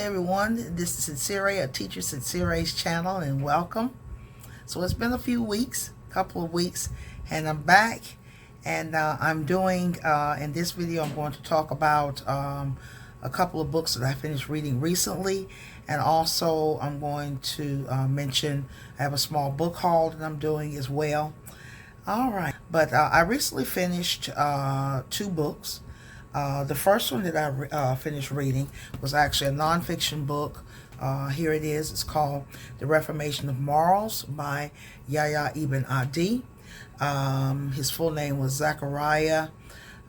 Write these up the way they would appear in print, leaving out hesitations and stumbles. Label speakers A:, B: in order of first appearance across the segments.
A: everyone, this is Sincere, a Teacher Sincere's channel, and welcome. So it's been a few weeks, couple of weeks, and I'm back, and I'm doing, in this video, I'm going to talk about a couple of books that I finished reading recently, and also I'm going to mention, I have a small book haul that I'm doing as well. All right, but I recently finished two books. The first one that I finished reading was actually a nonfiction book. Here it is. It's called The Reformation of Mars by Yahya ibn Adi. His full name was Zachariah.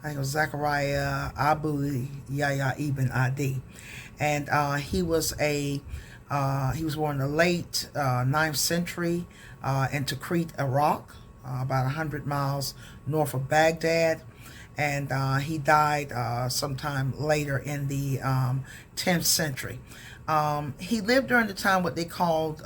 A: I think it was Zachariah Abu Yahya ibn Adi, and he was born in the late 9th century in Tikrit, Iraq, about 100 miles north of Baghdad. And he died sometime later in the 10th century. He lived during the time what they called,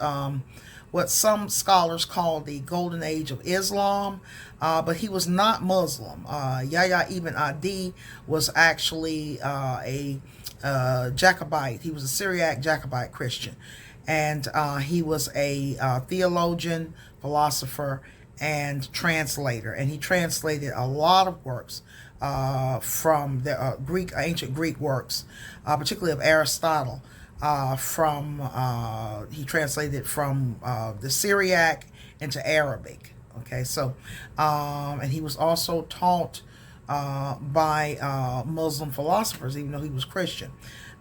A: what some scholars call the Golden Age of Islam, but he was not Muslim. Yahya ibn Adi was actually a Jacobite. He was a Syriac Jacobite Christian. And he was a theologian, philosopher, and translator, and he translated a lot of works from the ancient Greek works, particularly of Aristotle. He translated from the Syriac into Arabic. Okay, so and he was also taught by Muslim philosophers, even though he was Christian.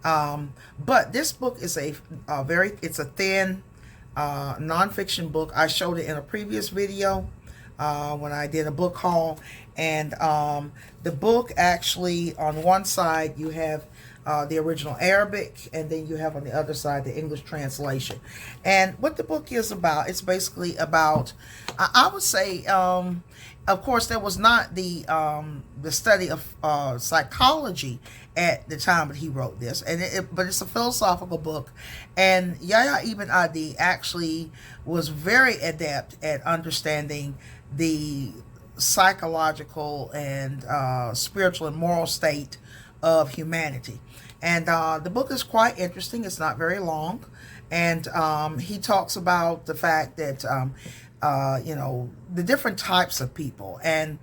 A: But this book is it's a thin nonfiction book. I showed it in a previous video when I did a book haul, and the book actually, on one side you have the original Arabic, and then you have on the other side the English translation. And what the book is about, it's basically about, I would say, of course, there was not the study of psychology at the time that he wrote this, but it's a philosophical book. And Yahya ibn Adi actually was very adept at understanding the psychological and spiritual and moral state of humanity. And the book is quite interesting. It's not very long, and he talks about the fact that the different types of people and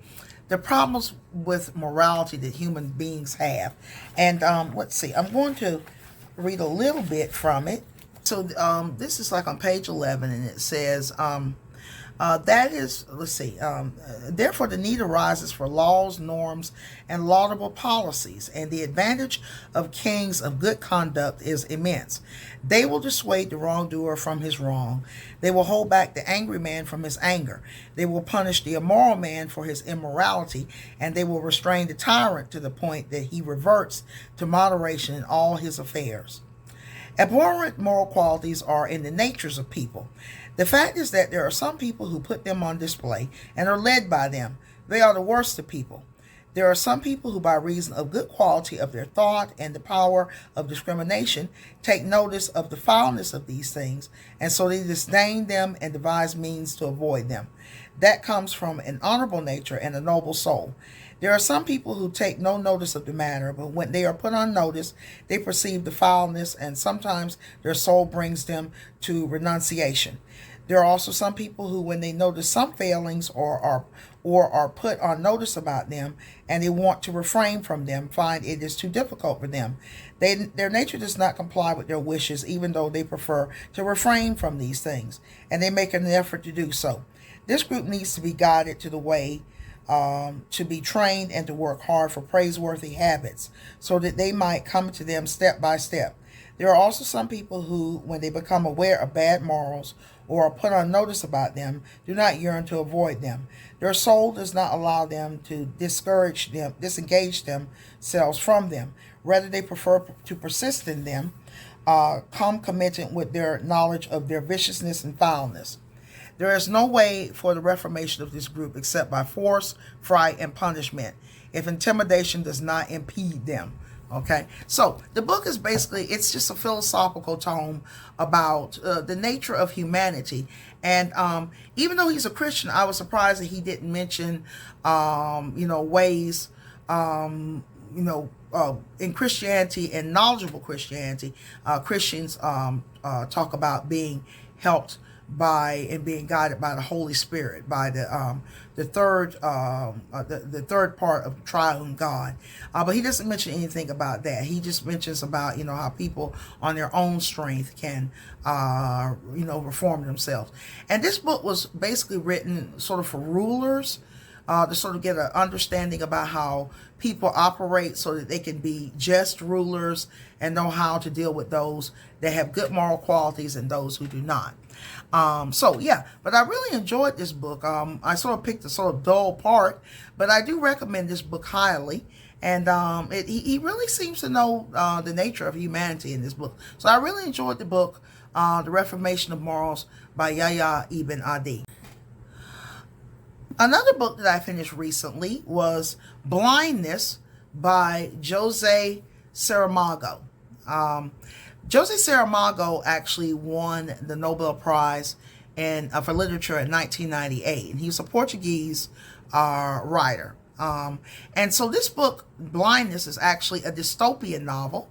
A: the problems with morality that human beings have. And let's see, I'm going to read a little bit from it. So this is like on page 11, and it says, therefore the need arises for laws, norms, and laudable policies, and the advantage of kings of good conduct is immense. They will dissuade the wrongdoer from his wrong. They will hold back the angry man from his anger. They will punish the immoral man for his immorality, and they will restrain the tyrant to the point that he reverts to moderation in all his affairs. Abhorrent moral qualities are in the natures of people. The fact is that there are some people who put them on display and are led by them. They are the worst of people. There are some people who, by reason of good quality of their thought and the power of discrimination, take notice of the foulness of these things, and so they disdain them and devise means to avoid them. That comes from an honorable nature and a noble soul. There are some people who take no notice of the matter, but when they are put on notice, they perceive the foulness, and sometimes their soul brings them to renunciation. There are also some people who, when they notice some failings or are put on notice about them, and they want to refrain from them, find it is too difficult for them. Their nature does not comply with their wishes, even though they prefer to refrain from these things, and they make an effort to do so. This group needs to be guided to the way, to be trained and to work hard for praiseworthy habits, so that they might come to them step by step. There are also some people who, when they become aware of bad morals or are put on notice about them, do not yearn to avoid them. Their soul does not allow them to disengage themselves from them. Rather, they prefer to persist in them, concomitant with their knowledge of their viciousness and foulness. There is no way for the reformation of this group except by force, fright, and punishment, if intimidation does not impede them. Okay, so the book is basically, it's just a philosophical tome about the nature of humanity. And even though he's a Christian, I was surprised that he didn't mention, ways in Christianity and knowledgeable Christianity, Christians talk about being helped by and being guided by the Holy Spirit, by the third part of triune God. But he doesn't mention anything about that. He just mentions about how people on their own strength can reform themselves. And this book was basically written sort of for rulers, to sort of get an understanding about how people operate so that they can be just rulers and know how to deal with those that have good moral qualities and those who do not. But I really enjoyed this book. I sort of picked a sort of dull part, but I do recommend this book highly. And he really seems to know the nature of humanity in this book. So I really enjoyed the book, The Reformation of Mars by Yahya Ibn Adi. Another book that I finished recently was Blindness by Jose Saramago. Jose Saramago actually won the Nobel Prize for literature in 1998, and he was a Portuguese writer. And so this book, Blindness, is actually a dystopian novel.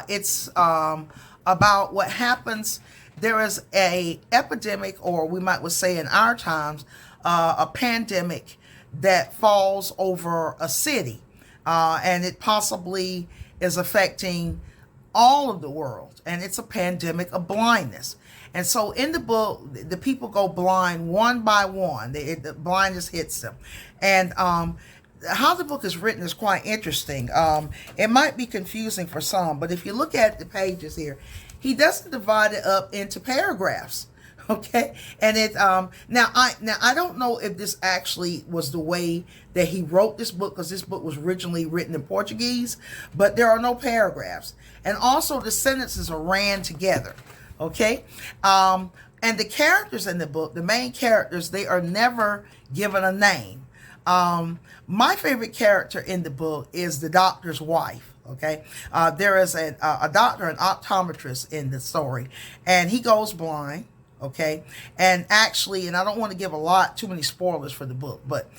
A: It's about what happens. There is a epidemic, or we might say in our times, a pandemic that falls over a city, and it possibly is affecting all of the world, and it's a pandemic of blindness. And so in the book, the people go blind one by one. The blindness hits them. And how the book is written is quite interesting. It might be confusing for some, but if you look at the pages here, he doesn't divide it up into paragraphs. Okay, and it now I don't know if this actually was the way that he wrote this book, because this book was originally written in Portuguese, but there are no paragraphs, and also the sentences are ran together. Okay, and the characters in the book, the main characters, they are never given a name. My favorite character in the book is the doctor's wife. Okay, there is a doctor, an optometrist in the story, and he goes blind. Okay, and actually, and I don't want to give too many spoilers for the book, but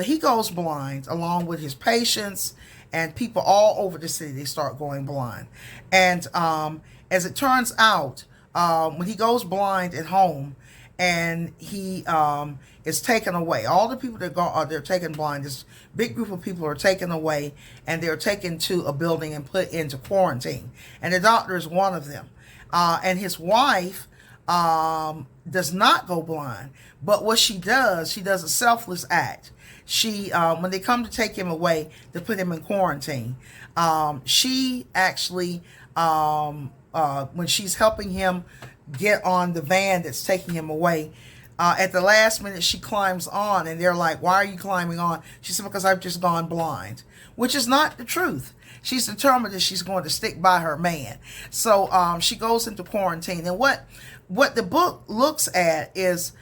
A: he goes blind along with his patients and people all over the city. They start going blind, and as it turns out, when he goes blind at home, and he is taken away, all the people that they're taken blind. This big group of people are taken away, and they're taken to a building and put into quarantine. And the doctor is one of them, and his wife does not go blind, but what she does a selfless act. She, when they come to take him away to put him in quarantine, she actually, when she's helping him get on the van that's taking him away, at the last minute she climbs on, and they're like, "Why are you climbing on?" She said, "Because I've just gone blind," which is not the truth. She's determined that she's going to stick by her man. So she goes into quarantine, and what the book looks at is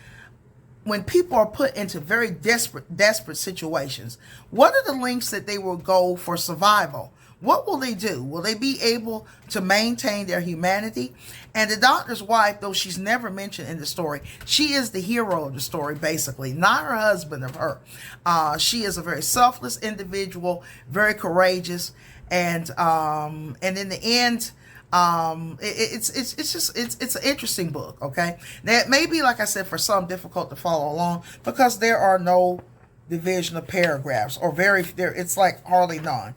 A: when people are put into very desperate situations, what are the lengths that they will go for survival? What will they do? Will they be able to maintain their humanity? And the doctor's wife, though she's never mentioned in the story, she is the hero of the story, basically, not her husband of her. She is a very selfless individual, very courageous, and in the end, it's an interesting book. Okay, now it may be, like I said, for some difficult to follow along because there are no division of paragraphs, or it's like hardly none.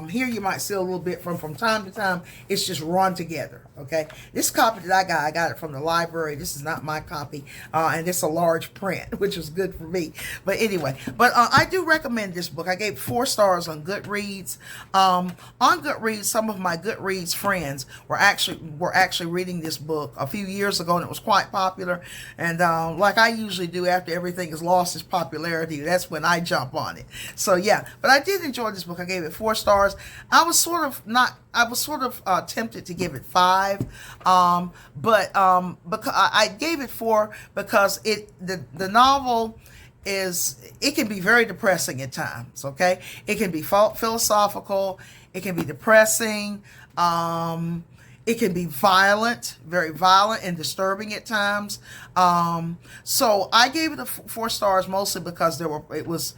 A: Here you might see a little bit from time to time. It's just run together. Okay, this copy that I got it from the library. This is not my copy, and it's a large print, which is good for me. But anyway, I do recommend this book. I gave 4 stars on Goodreads. On Goodreads, some of my Goodreads friends were actually reading this book a few years ago, and it was quite popular. And like I usually do, after everything has lost its popularity, that's when I jump on it. So yeah, but I did enjoy this book. I gave it 4 stars. I was sort of tempted to give it 5, but because I gave it 4 because the novel it can be very depressing at times. Okay, it can be philosophical, it can be depressing, It can be violent, very violent and disturbing at times. So I gave it 4 stars mostly because it was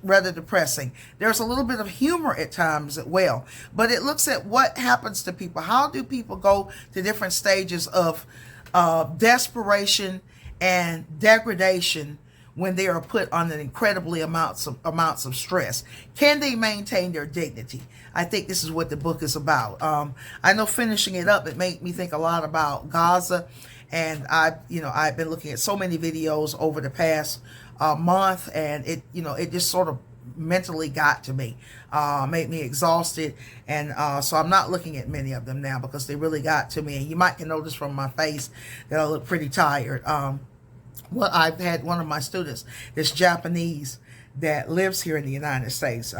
A: rather depressing. There's a little bit of humor at times as well, but it looks at what happens to people. How do people go to different stages of desperation and degradation when they are put on an incredibly amounts of stress? Can they maintain their dignity? I think this is what the book is about. I know finishing it up, it made me think a lot about Gaza, and I've been looking at so many videos over the past month, and it just sort of mentally got to me, made me exhausted, and so I'm not looking at many of them now because they really got to me. And you might can notice from my face that I look pretty tired. I've had one of my students, this Japanese that lives here in the United States.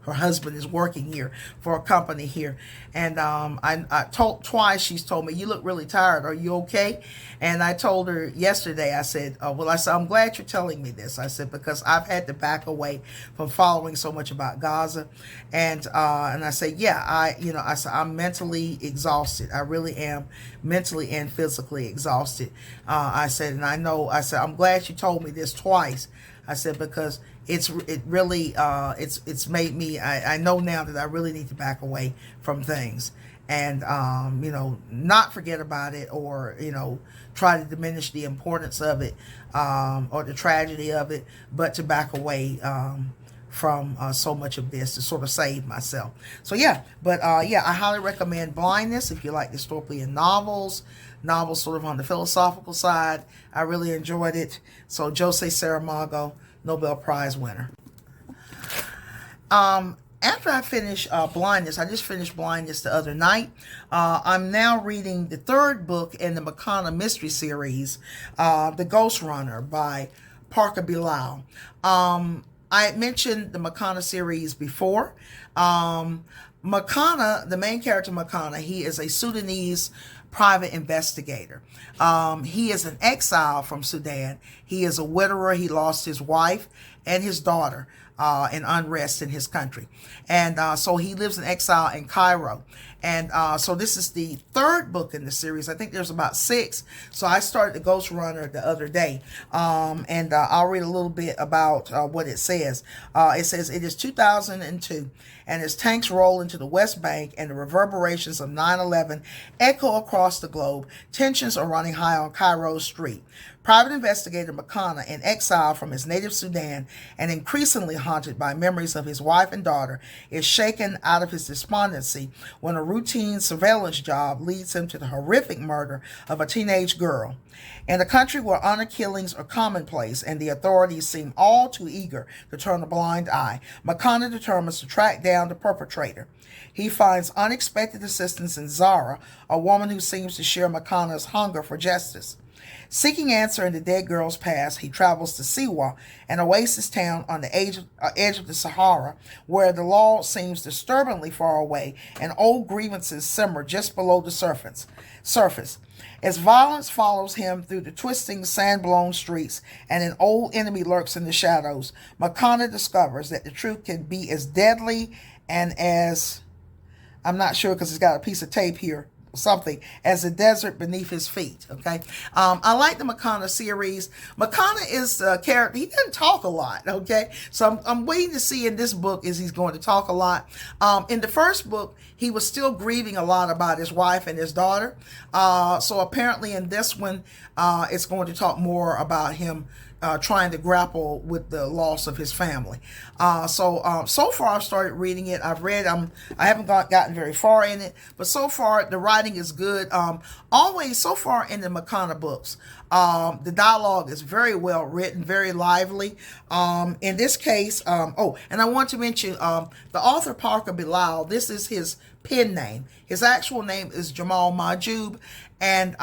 A: Her husband is working here for a company here, and I told twice. She's told me, "You look really tired. Are you okay?" And I told her yesterday. I said, "Well," I said, "I'm glad you're telling me this." I said, "Because I've had to back away from following so much about Gaza," and I said, "Yeah, I said I'm mentally exhausted. I really am mentally and physically exhausted." I said, and I said, "I'm glad you told me this twice." I said, because it's made me, I know now that I really need to back away from things and, not forget about it or, try to diminish the importance of it or the tragedy of it, but to back away from so much of this to sort of save myself. So I highly recommend Blindness if you like dystopian novels sort of on the philosophical side. I really enjoyed it. So Jose Saramago, Nobel Prize winner. After I finished Blindness, I just finished Blindness the other night. I'm now reading the 3rd book in the Makana mystery series, The Ghost Runner by Parker Bilal. I had mentioned the Makana series before. Makana, the main character Makana, he is a Sudanese private investigator. He is an exile from Sudan. He is a widower. He lost his wife and his daughter in unrest in his country. And so he lives in exile in Cairo. And so this is the 3rd book in the series. I think there's about 6. So I started The Ghost Runner the other day. And I'll read a little bit about what it says. It says, it is 2002, and as tanks roll into the West Bank and the reverberations of 9/11 echo across the globe, tensions are running high on Cairo's street. Private investigator Makana, in exile from his native Sudan and increasingly haunted by memories of his wife and daughter, is shaken out of his despondency when a routine surveillance job leads him to the horrific murder of a teenage girl. In a country where honor killings are commonplace and the authorities seem all too eager to turn a blind eye, Makana determines to track down the perpetrator. He finds unexpected assistance in Zara, a woman who seems to share Makana's hunger for justice. Seeking answer in the dead girl's past, he travels to Siwa, an oasis town on the edge of the Sahara, where the law seems disturbingly far away and old grievances simmer just below the surface. As violence follows him through the twisting, sand-blown streets and an old enemy lurks in the shadows, Makana discovers that the truth can be as deadly and as, I'm not sure because it's got a piece of tape here, something, as the desert beneath his feet. Okay. I like the Makana series. Makana is a character. He doesn't talk a lot. Okay. So I'm waiting to see in this book is he's going to talk a lot. In the first book, he was still grieving a lot about his wife and his daughter. So apparently in this one, it's going to talk more about him trying to grapple with the loss of his family. So far I've started reading it. I haven't gotten very far in it, but so far the writing is good. Always so far in the Makana books, the dialogue is very well written, very lively. In this case, and I want to mention the author Parker Bilal. This is his pen name. His actual name is Jamal Majub, and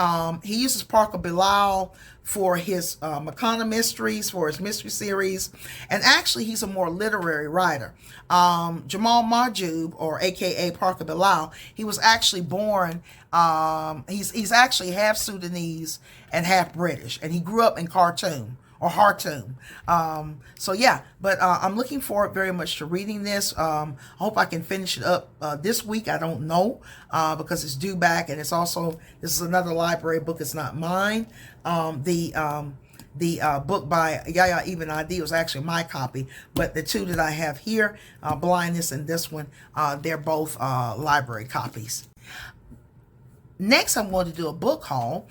A: he uses Parker Bilal for his Makana mysteries, for his mystery series, and actually he's a more literary writer. Jamal Majub, or AKA Parker Bilal, he was actually born, he's actually half Sudanese and half British, and he grew up in Khartoum, or Hartum. So yeah, but I'm looking forward very much to reading this. I hope I can finish it up this week. I don't know because it's due back, and it's also, this is another library book. It's not mine. The book by Yahya Ibn Adi was actually my copy, but the two that I have here, Blindness and this one, they're both library copies. Next, I'm going to do a book haul.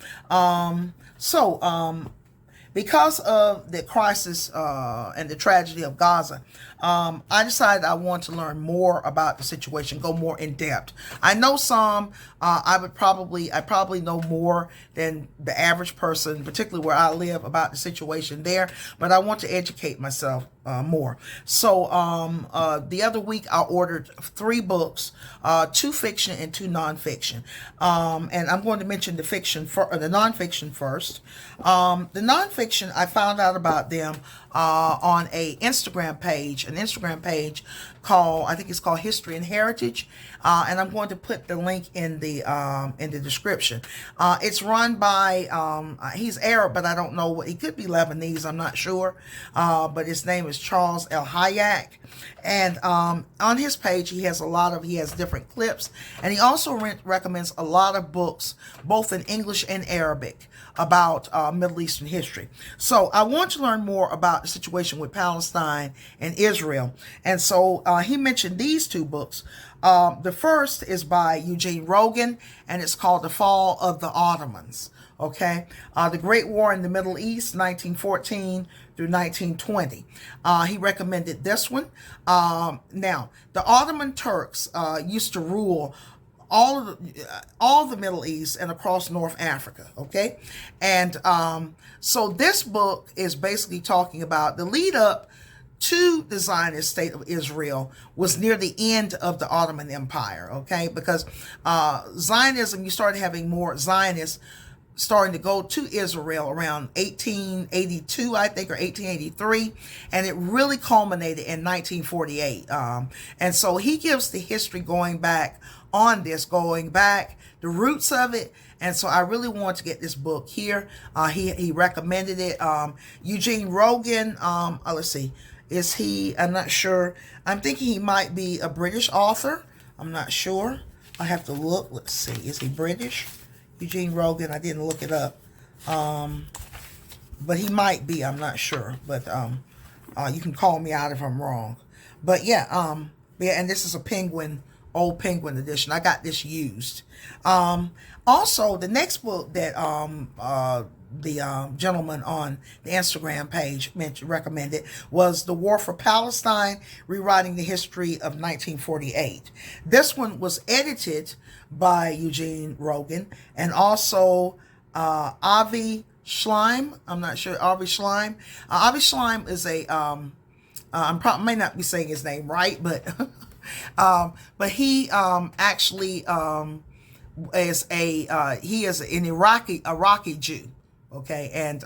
A: Because of the crisis and the tragedy of Gaza, I decided I want to learn more about the situation, go more in depth. I know some, I probably know more than the average person, particularly where I live, about the situation there, but I want to educate myself more. So the other week I ordered 3 books, 2 fiction and 2 nonfiction. And I'm going to mention the nonfiction first. The nonfiction, I found out about them on an Instagram page called, I think it's called History and Heritage, and I'm going to put the link in the description. It's run by he's Arab, but I don't know what, he could be Lebanese, I'm not sure, but his name is Charles El Hayek, and on his page he has different clips, and he also recommends a lot of books, both in English and Arabic, about Middle Eastern history. So I want to learn more about the situation with Palestine and Israel. And so he mentioned these 2 books. The first is by Eugene Rogan, and it's called The Fall of the Ottomans. Okay, The Great War in the Middle East, 1914 through 1920. He recommended this one. Now, the Ottoman Turks used to rule all the Middle East and across North Africa, okay? And so this book is basically talking about the lead up to the Zionist state of Israel was near the end of the Ottoman Empire, okay? Because Zionism, you started having more Zionists starting to go to Israel around 1882, I think, or 1883, and it really culminated in 1948. And so he gives the history going back, the roots of it. And so I really want to get this book here. He recommended it. Eugene Rogan, let's see, is he, I'm not sure. I'm thinking he might be a British author. I'm not sure. I have to look. Let's see, is he British? Eugene Rogan, I didn't look it up. But he might be, I'm not sure. But you can call me out if I'm wrong. But yeah, and this is a old Penguin edition. I got this used. Also, the next book that the gentleman on the Instagram page recommended was The War for Palestine, Rewriting the History of 1948. This one was edited by Eugene Rogan and also Avi Schleim. I'm not sure, Avi Schleim. Avi Schleim is I may not be saying his name right, but he actually is he is an Iraqi Jew, okay, and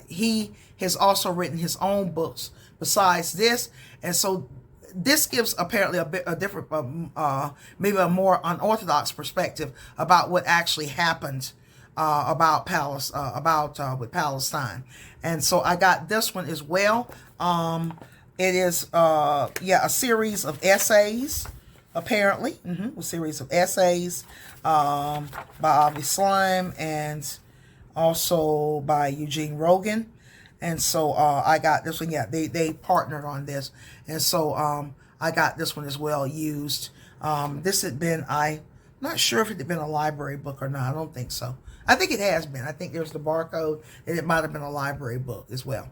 A: he has also written his own books besides this, and so this gives apparently a different, maybe a more unorthodox perspective about what actually happened with Palestine, and so I got this one as well. It is a series of essays, apparently, a series of essays by Avi Schleim and also by Eugene Rogan. And so I got this one. Yeah, they partnered on this, and so I got this one as well used. This had been, I'm not sure if it had been a library book or not. I don't think so. I think it has been. I think there's the barcode, and it might have been a library book as well.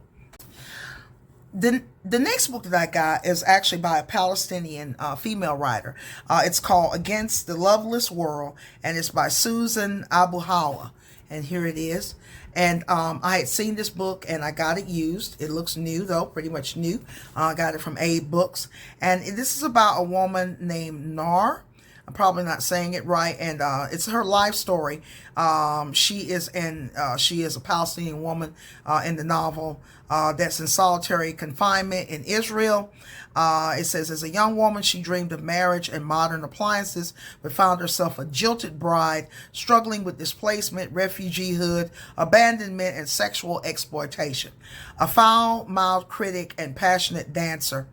A: The next book that I got is actually by a Palestinian female writer. It's called Against the Loveless World, and it's by Susan Abu Hawa. And here it is. And I had seen this book, and I got it used. It looks new, though, pretty much new. I got it from Abe Books. And this is about a woman named Nar. I'm probably not saying it right, and it's her life story. She is a Palestinian woman in the novel that's in solitary confinement in Israel. It says, as a young woman, she dreamed of marriage and modern appliances, but found herself a jilted bride, struggling with displacement, refugeehood, abandonment, and sexual exploitation. A foul-mouthed critic and passionate dancer,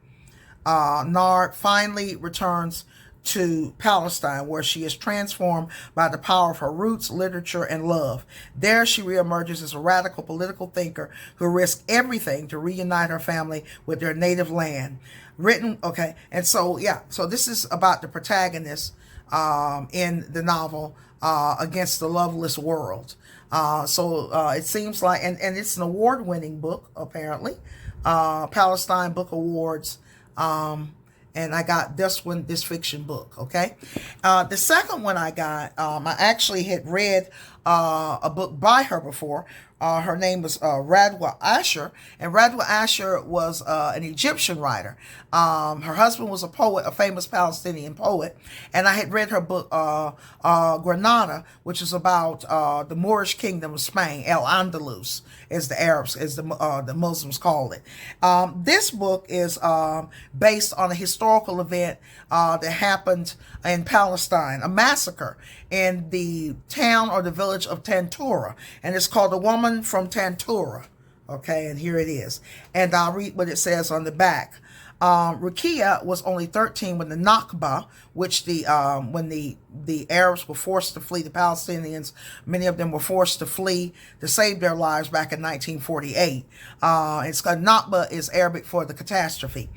A: Nard finally returns to Palestine, where she is transformed by the power of her roots, literature, and love. There she reemerges as a radical political thinker who risks everything to reunite her family with their native land. Okay, and so, yeah, so this is about the protagonist in the novel against the loveless world. It seems like, and it's an award-winning book, apparently. Palestine Book Awards. And I got this fiction book, okay? The second one I got, I actually had read a book by her before. Her name was Radwa Asher, and Radwa Asher was an Egyptian writer. Her husband was a poet, a famous Palestinian poet, and I had read her book, Granada, which is about the Moorish kingdom of Spain, El Andalus, as the Arabs, as the Muslims call it. This book is based on a historical event that happened in Palestine, a massacre in the town or the village of Toura, and it's called The Woman from Toura. Okay, and here it is, and I'll read what it says on the back. Rukia was only 13 when the Nakba, which when the Arabs were forced to flee, the Palestinians, many of them were forced to flee to save their lives back in 1948. It's called Nakba is Arabic for the catastrophe.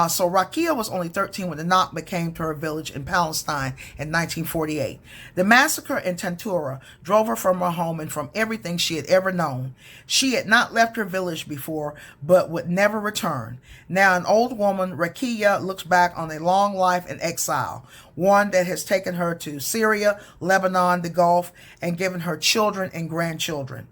A: So Rukia was only 13 when the Nakba came to her village in Palestine in 1948. The massacre in Tantura drove her from her home and from everything she had ever known. She had not left her village before, but would never return. Now an old woman, Rukia looks back on a long life in exile, one that has taken her to Syria, Lebanon, the Gulf, and given her children and grandchildren.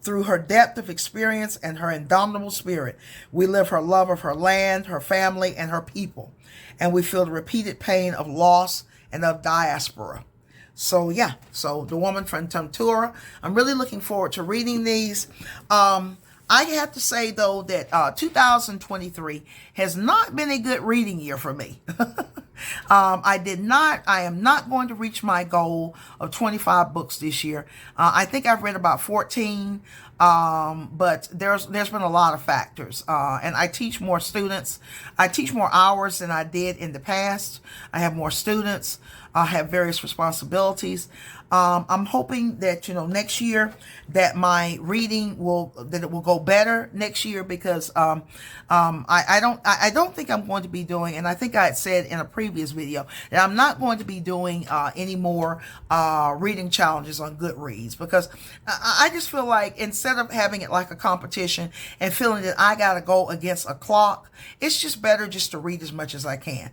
A: Through her depth of experience and her indomitable spirit, we live her love of her land, her family, and her people. And we feel the repeated pain of loss and of diaspora. So, yeah, so The Woman from Toura. I'm really looking forward to reading these. I have to say, though, that 2023 has not been a good reading year for me. I am not going to reach my goal of 25 books this year. I think I've read about 14, but there's been a lot of factors. And I teach more students. I teach more hours than I did in the past. I have more students. I have various responsibilities. I'm hoping that, next year that my reading will go better next year, because I don't think I'm going to be doing, and I think I had said in a previous video that I'm not going to be doing any more reading challenges on Goodreads, because I just feel like instead of having it like a competition and feeling that I got to go against a clock, it's just better just to read as much as I can.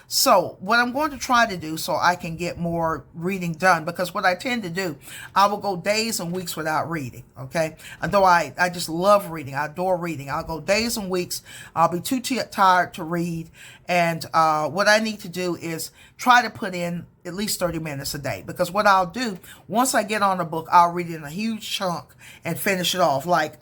A: So what I'm going to try to do so I can get more reading done, because what I tend to do, I will go days and weeks without reading, okay? And though I just love reading, I adore reading, I'll go days and weeks, I'll be too tired to read, and what I need to do is try to put in at least 30 minutes a day, because what I'll do, once I get on a book, I'll read it in a huge chunk and finish it off, like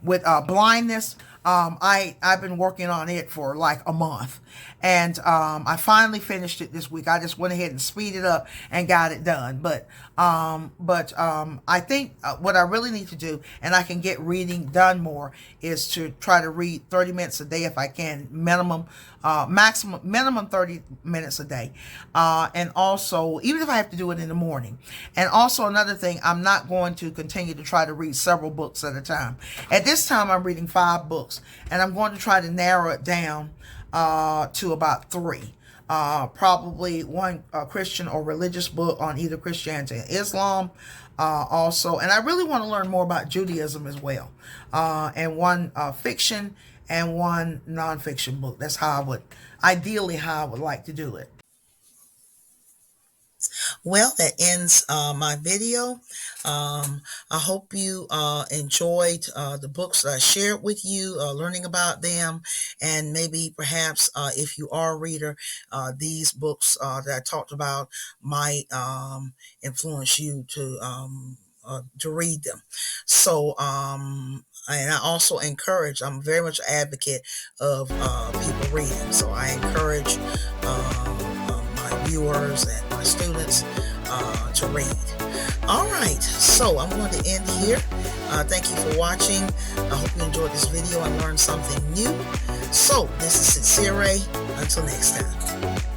A: with Blindness. I've been working on it for like a month, and I finally finished it this week. I just went ahead and speeded up and got it done. But I think what I really need to do, and I can get reading done more, is to try to read 30 minutes a day if I can, minimum 30 minutes a day. And also, even if I have to do it in the morning. And also another thing, I'm not going to continue to try to read several books at a time. At this time, I'm reading 5 books, and I'm going to try to narrow it down to about 3. Probably one Christian or religious book on either Christianity and Islam. Also, and I really want to learn more about Judaism as well. And one fiction and one nonfiction book. That's how I would like to do it. Well, that ends my video. I hope you enjoyed the books that I shared with you, learning about them, and maybe perhaps if you are a reader, these books that I talked about might influence you to read them. So, and I also encourage, I'm very much an advocate of people reading. So I encourage my viewers and my students to read. All right, so I'm going to end here. Thank you for watching. I hope you enjoyed this video and learned something new. So this is Sincere. Until next time.